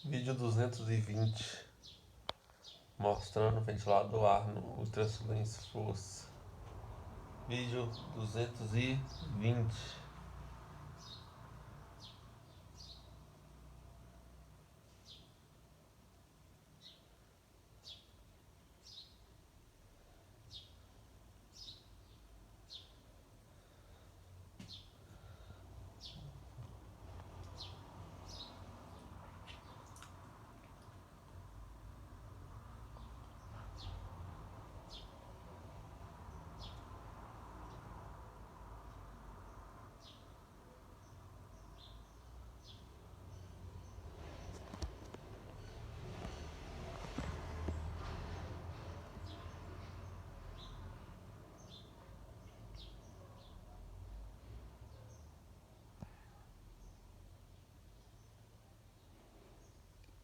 Vídeo 220 mostrando o ventilador ar no Ultra Silêncio Force. Vídeo 220.